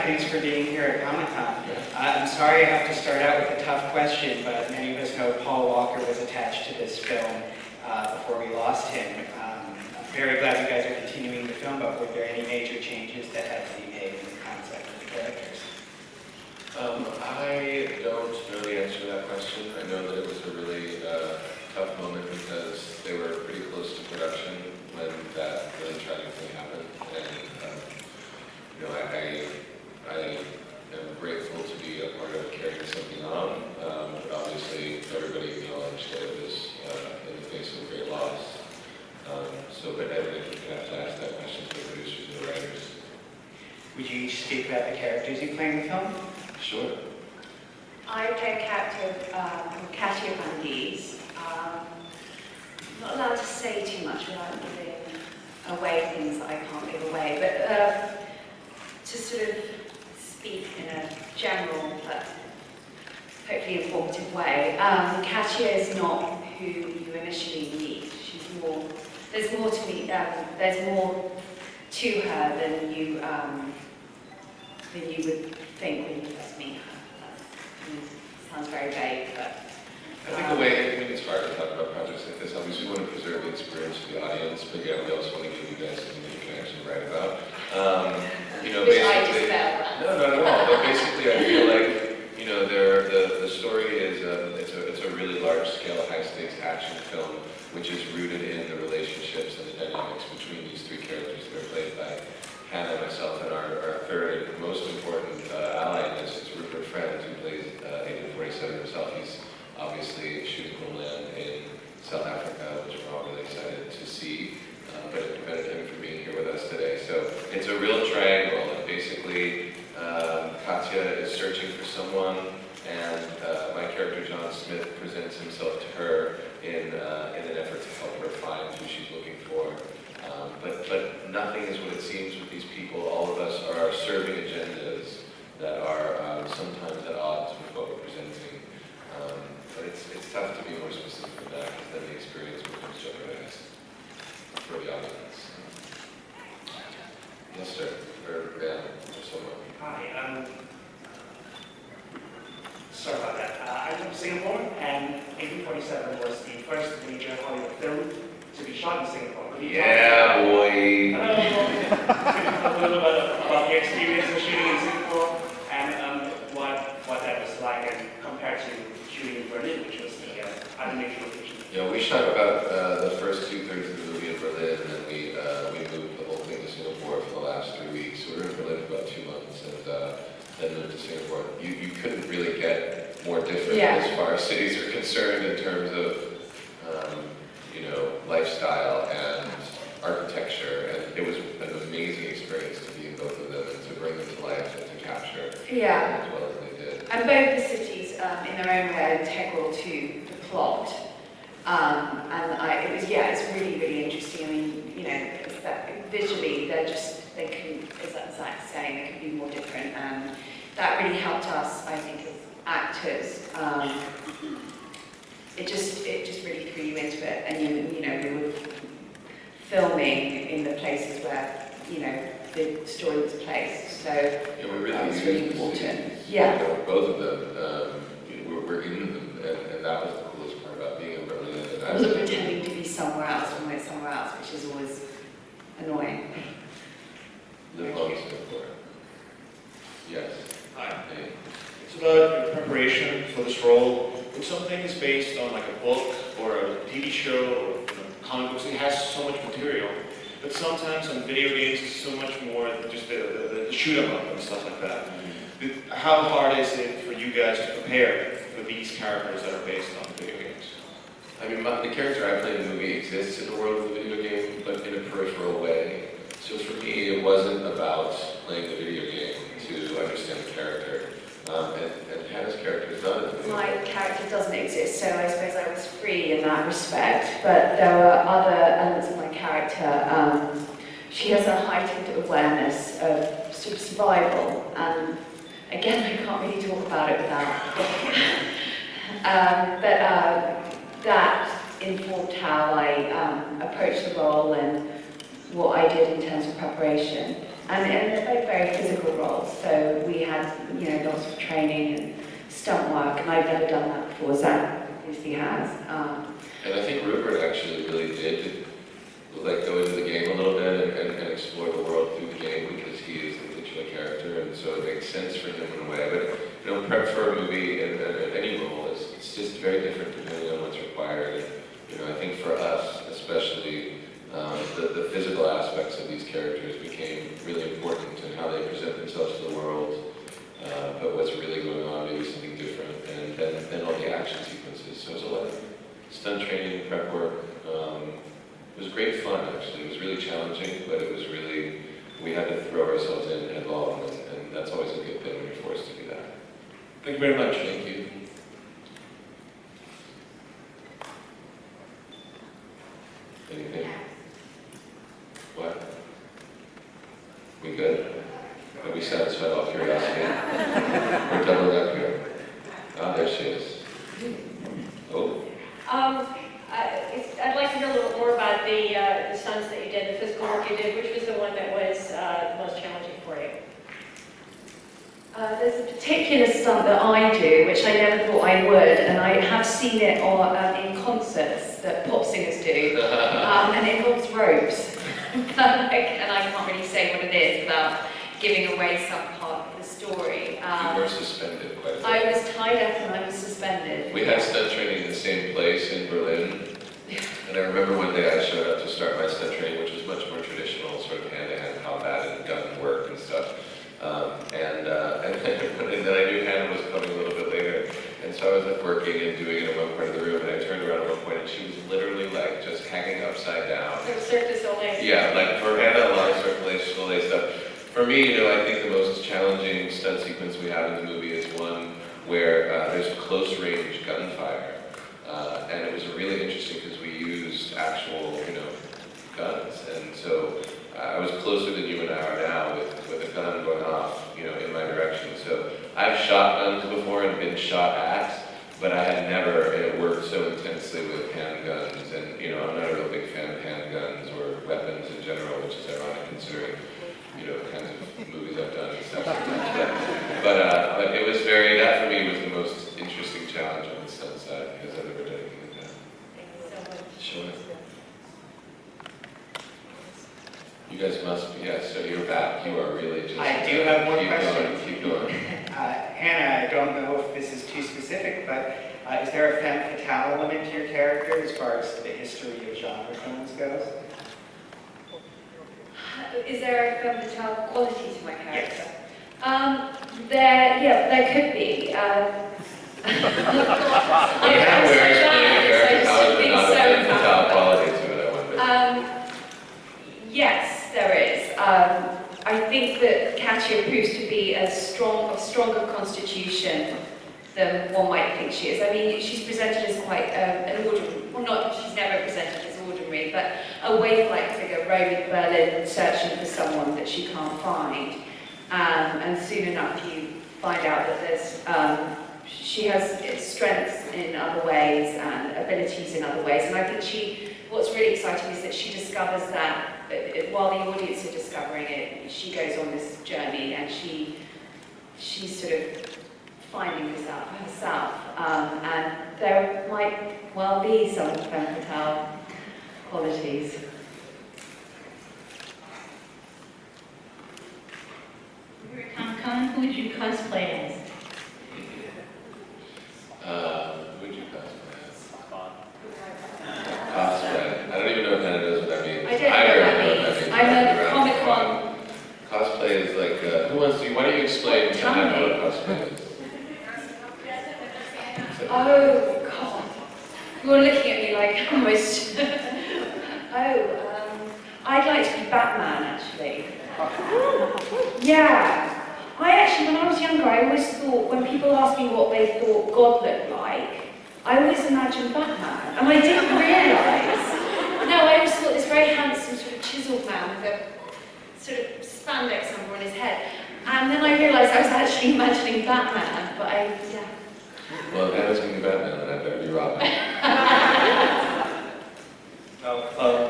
thanks for being here at Comic-Con. I'm sorry I have to start out with a tough question, but many of us know Paul Walker was attached to this film before we lost him. I'm very glad you guys are continuing the film, but were there any major changes that had to be made in the concept of the characters? I don't know the answer to that question. I know that it was a really tough moment because they were pretty close to production when that really tragic thing happened. And you know, I am grateful to be a part of carrying something on. But obviously, everybody acknowledged that it was in the face of a great loss. But I think you have to ask that question to the producers and the writers. Would you each speak about the characters you play in the film? Sure. I play a character called Katia Bandies. I'm not allowed to say too much without giving away things that I can't give away, but to sort of speak in a general but hopefully informative way, Katia is not who you initially meet. She's more, there's more to meet, there's more to her than you would think when you first meet her. Sounds very vague, but... I think the way, I think it's hard to talk about projects like this. Obviously, we want to preserve the experience for the audience, but yeah, we also want to give you guys something that you can actually write about. You know, which I basically, just no, not at all. But basically, I feel like, you know, the story is it's a really large-scale, high-stakes action film, which is rooted in the relationships and the dynamics between these three characters that are played by Hannah, myself, and our third most important ally in this is Rupert Friends, who plays Agent 47 himself. He's obviously shooting Homeland in South Africa, which we're all really excited to see, but it prevented him from being here with us today. So it's a real triangle, and basically Katia is searching for someone, and my character John Smith presents himself to her in an effort to help her find who she's looking for. But nothing is what it seems with these people. All of us are serving agendas that are sometimes at odds with what we're presenting. But it's tough to be more specific than that, because then the experience becomes jeopardized for the audience. Yes, sir. Or Ben, or someone. Hi. Sorry about that. I'm from Singapore, and agent47 was the first major Hollywood film to be shot in Singapore. Yeah, boy. A little bit about your experience of shooting in Singapore and what that was like, and compared to shooting in Berlin, which was the other major location. Yeah, we shot about the first 2/3 of the movie in Berlin, and then we moved the whole thing to Singapore for the last 3 weeks. So we were in Berlin for about 2 months, and then moved to Singapore. You couldn't really get more different as far as cities are concerned in terms of you know, lifestyle and architecture, and it was an amazing experience to be in both of them and to bring them to life and to capture as well as they did. And both the cities, in their own way, are integral to the plot. It's really, really interesting. I mean, you know, it's that visually, they can, as Zach's saying, they can be more different, and that really helped us, I think, as actors. It just really threw you into it, and you know, we were filming in the places where, you know, the story was placed, so yeah, we really that was really important. Yeah. You know, both of them, we're in them, and that was the coolest part about being in Berlin. I wasn't pretending to be somewhere else when we're somewhere else, which is always annoying. Live on Singapore. Yes. Hi. Hey. It's about your preparation for this role. When something is based on like a book or a TV show or comic books, it has so much material. But sometimes on video games, it's so much more than just the shoot 'em up and stuff like that. How hard is it for you guys to prepare for these characters that are based on video games? I mean, the character I play in the movie exists in the world of the video game, but in a peripheral way. So for me, it wasn't about playing the video game to understand the character. And Hannah's character is not in the video game. My character doesn't exist, so I suppose I was free in that respect, but there were other elements of my character. She has a heightened awareness of sort of survival, and again, I can't really talk about it without that informed how I approached the role and what I did in terms of preparation. And they're both very physical roles, so we had, you know, lots of training and stunt work, and I've never done that before. Zach obviously has. And I think Rupert actually really did like go into the game a little bit and explore the world through the game, because he is the titular character, and so it makes sense for him in a way. But you know, prep for a movie and any role it's just very different depending on what's required. And, you know, I think for us, especially, the physical aspects of these characters became really important in how they present themselves to the world. But what's really going on, maybe something different, and then all the action sequences. So it was a lot of stunt training, prep work. It was great fun, actually. It was really challenging, but it was really, we had to throw ourselves in headlong, and that's always a good thing when you're forced to do that. Thank you very much. Thank you. Anything? What? We good? Are we satisfied all curiosity? We're doubling up here. Ah, there she is. Oh. I'd like to know a little more about the stunts that you did, the physical work you did. Which was the one that was the most challenging for you? There's a particular stunt that I do, which I never thought I would, and I have seen it in concerts that pop singers do, and it involves ropes. And I can't really say what it is without giving away some part of the story. You were suspended quite a bit. I was tied up and I was suspended. We had stunt training in the same place in Berlin. And I remember one day I showed up to start my stunt training, which was much more traditional, sort of hand-to-hand combat and gun work and stuff. And then I knew Hannah was coming a little bit later. And so I was like working and doing it in one part of the room, and I turned around at one point and she was literally like just hanging upside down. So Cirque du Soleil. Yeah, like for Hannah, a lot of circulation stuff. For me, you know, I think the most challenging stunt sequence we have in the movie is one where there's close-range gunfire. And it was really interesting because we used actual, you know, guns. And so I was closer than you and I are now with a gun going off, you know, in my direction. So I've shot guns before and been shot at, but I had never worked so intensely with handguns. And, you know, I'm not a real big fan of handguns or weapons in general, which is ironic considering, you know, the kinds of movies I've done and stuff sometimes. But it was that for me was the most interesting challenge on the stunt side, because I've never done anything like that. Thank you so much. Sure. You guys must be, yes, so you're back. You are really just... I do have one question. Keep going. Hannah, I don't know if this is too specific, but is there a femme fatale element to your character as far as the history of genre films goes? Is there a femme fatale quality to my character? Yes. There could be. Hannah wears the character, how is there not a femme fatale quality to it, I wonder? Yes, there is. I think that Katia proves to be of stronger constitution than one might think she is. I mean, she's presented as quite an ordinary, well, not, she's never presented as ordinary, but a waif-like figure roaming Berlin searching for someone that she can't find. And soon enough you find out that she has strengths in other ways and abilities in other ways. And I think what's really exciting is that she discovers that while the audience are discovering it, she goes on this journey and she's sort of finding this out for herself. And there might well be some femme fatale qualities. You're at Comic-Con, who would you cosplay as? Who would you cosplay as? Cosplay. I don't even know if Hannah knows what that means. I don't know what that means. I'm a Comic-Con. Cosplay is like, who wants to, why don't you explain to Hannah what cosplay is? Oh, God. You're looking at me like almost... I'd like to be Batman, actually. Yeah. When I was younger, I always thought, when people asked me what they thought God looked like, I always imagined Batman. And I didn't realise. No, I always thought this very handsome, sort of chiseled man with a sort of spandex number on his head. And then I realised I was actually imagining Batman, but yeah. Well, if Hannah's going to be Batman, then I better be Robin.